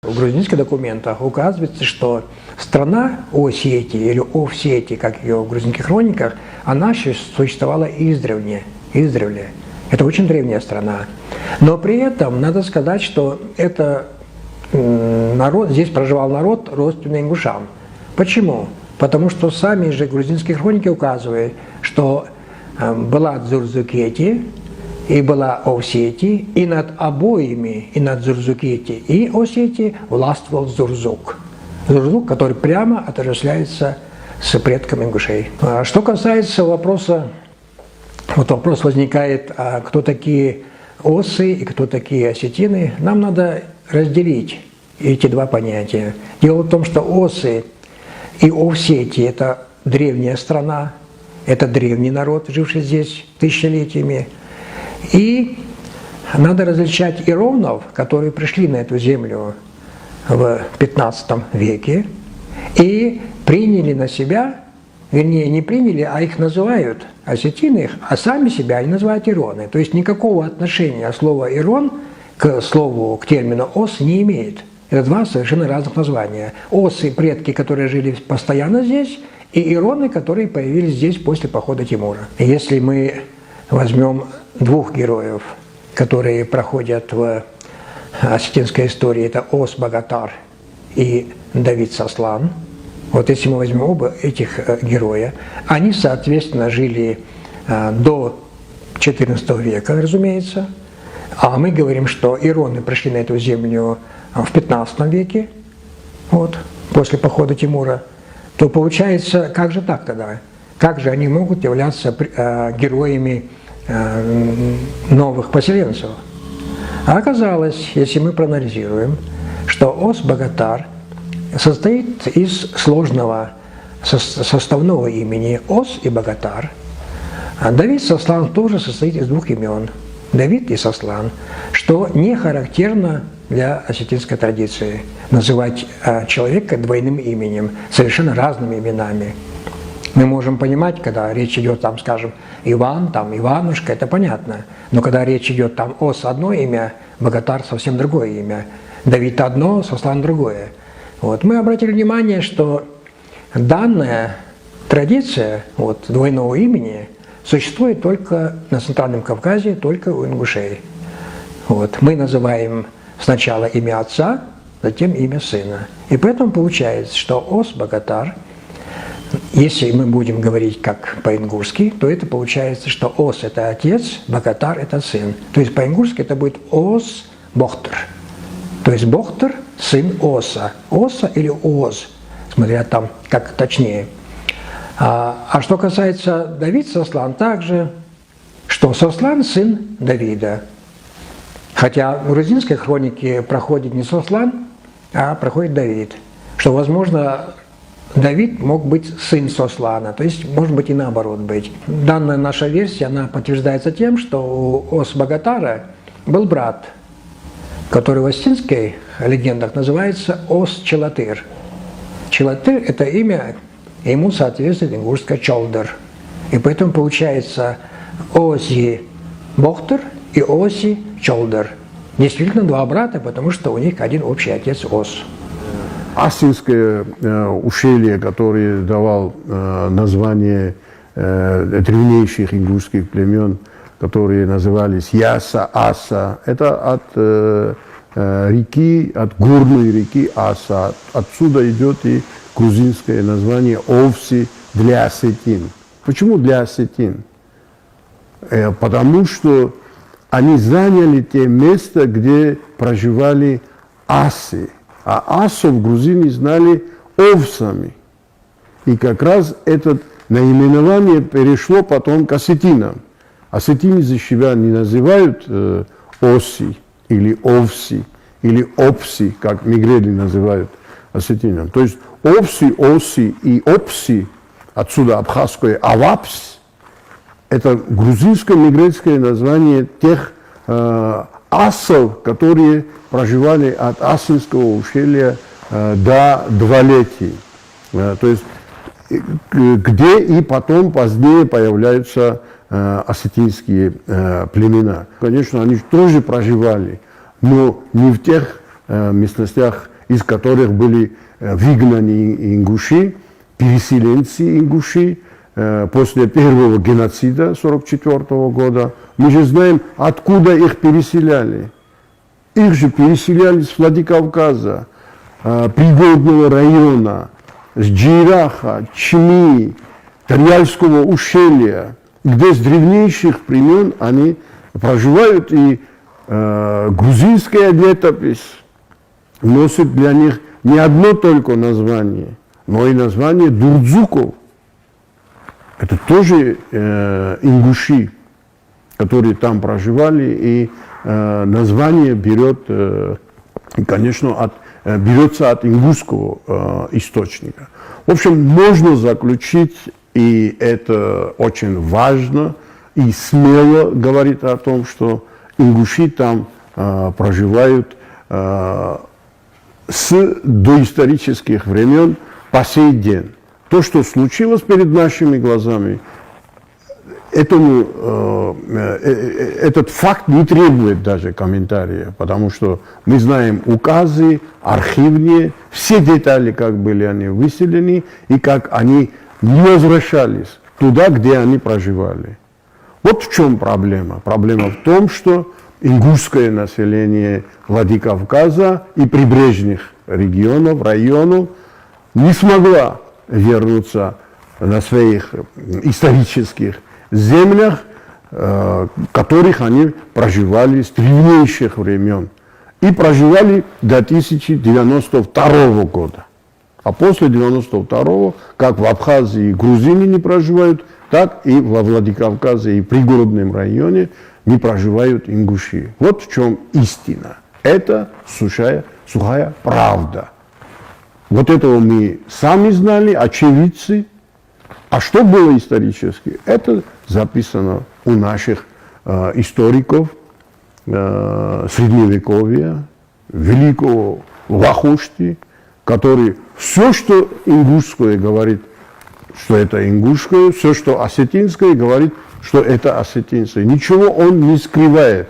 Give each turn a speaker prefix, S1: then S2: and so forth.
S1: В грузинских документах указывается, что страна Осетии или Овсетии, как ее в грузинских хрониках, она существовала издревле. Это очень древняя страна. Но при этом надо сказать, что это народ, здесь проживал народ, родственный ингушам. Почему? Потому что сами же грузинские хроники указывают, что была Дзурзукети и была Овсетия, и над обоими, и над Дзурзукети и Осетией властвовал Зурзук. Зурзук, который прямо отождествляется с предком ингушей. Что касается вопроса, вот вопрос возникает, кто такие осы и кто такие осетины, нам надо разделить эти два понятия. Дело в том, что осы и Овсетия – это древняя страна, это древний народ, живший здесь тысячелетиями. И надо различать иронов, которые пришли на эту землю в 15 веке и приняли на себя, вернее, не приняли, а их называют осетины, а сами себя они называют ироны. То есть никакого отношения слово «ирон» к слову, к термину «ос» не имеет. Это два совершенно разных названия. Осы – предки, которые жили постоянно здесь, и ироны, которые появились здесь после похода Тимура. Если мы возьмем двух героев, которые проходят в осетинской истории, это Ос Богатар и Давид Сослан. Вот если мы возьмем оба этих героя, они, соответственно, жили до XIV века, разумеется, а мы говорим, что ироны пришли на эту землю в 15 веке, вот, после похода Тимура, то получается, как же так тогда? Как же они могут являться героями новых поселенцев? А оказалось, если мы проанализируем, что Ос Богатар состоит из сложного составного имени Ос и Богатар, а Давид Сослан тоже состоит из двух имен – Давид и Сослан, что не характерно для осетинской традиции называть человека двойным именем, совершенно разными именами. Мы можем понимать, когда речь идет, там, скажем, Иван, там, Иванушка, это понятно. Но когда речь идет, там, Ос одно имя, Богатар совсем другое имя, Давид одно, Сослан другое. Вот. Мы обратили внимание, что данная традиция вот, двойного имени существует только на Центральном Кавказе, только у ингушей. Вот. Мы называем сначала имя отца, затем имя сына. И поэтому получается, что Ос Богатар, если мы будем говорить как по-ингушски, то это получается, что Ос – это отец, Богатар – это сын. То есть по-ингушски это будет Ос Бохтер. То есть Бохтер – сын Оса. Оса или Оз, смотря там как точнее. А что касается Давид Сослан, также, что Сослан – сын Давида. Хотя в грузинской хронике проходит не Сослан, а проходит Давид. Что, возможно, Давид мог быть сын Сослана, то есть, может быть, и наоборот быть. Данная наша версия, она подтверждается тем, что у Ос Богатара был брат, который в осетинской легендах называется Ос Челатыр. Челатыр – это имя, ему соответствует ингушское Чолдер. И поэтому получается Оси Бохтер и Оси Чолдер. Действительно два брата, потому что у них один общий отец Ос.
S2: Асинское ущелье, которое давал название древнейших ингушских племен, которые назывались Яса, Аса, это от реки, от горной реки Аса. Отсюда идет и грузинское название Овси для осетин. Почему для осетин? Потому что они заняли те места, где проживали асы. А асов грузины знали овсами. И как раз это наименование перешло потом к осетинам. Осетины за себя не называют оси, или овси, или опси, как мигрели называют осетинам. То есть овси, оси и опси, отсюда абхазское авапс, это грузинское мигрельское название тех асов, которые проживали от Асинского ущелья до Двалетии. То есть, где и потом позднее появляются осетинские племена. Конечно, они тоже проживали, но не в тех местностях, из которых были выгнаны ингуши, переселенцы ингуши после первого геноцида 1944 года. Мы же знаем, откуда их переселяли. Их же переселяли с Владикавказа, Пригородного района, с Джейраха, Чми, Тарьяльского ущелья, где с древнейших времен они проживают, и грузинская летопись носит для них не одно только название, но и название дурдзуков. Это тоже ингуши, которые там проживали, и название конечно, берется от ингушского источника. В общем, можно заключить, и это очень важно, и смело говорит о том, что ингуши там проживают с доисторических времен по сей день. То, что случилось перед нашими глазами, этот факт не требует даже комментария, потому что мы знаем указы, архивные, все детали, как были они выселены и как они не возвращались туда, где они проживали. Вот в чем проблема. Проблема в том, что ингушское население Владикавказа и прибрежных регионов, районов не смогла вернуться на своих исторических землях, которых они проживали с древнейших времен. И проживали до 1092 года. А после 1992, как в Абхазии и Грузии не проживают, так и во Владикавказе и пригородном районе не проживают ингуши. Вот в чем истина. Это сухая правда. Вот этого мы сами знали, очевидцы. А что было исторически? Это записано у наших историков Средневековья, великого Вахушти, который все, что ингушское, говорит, что это ингушское, все, что осетинское, говорит, что это осетинское. Ничего он не скрывает.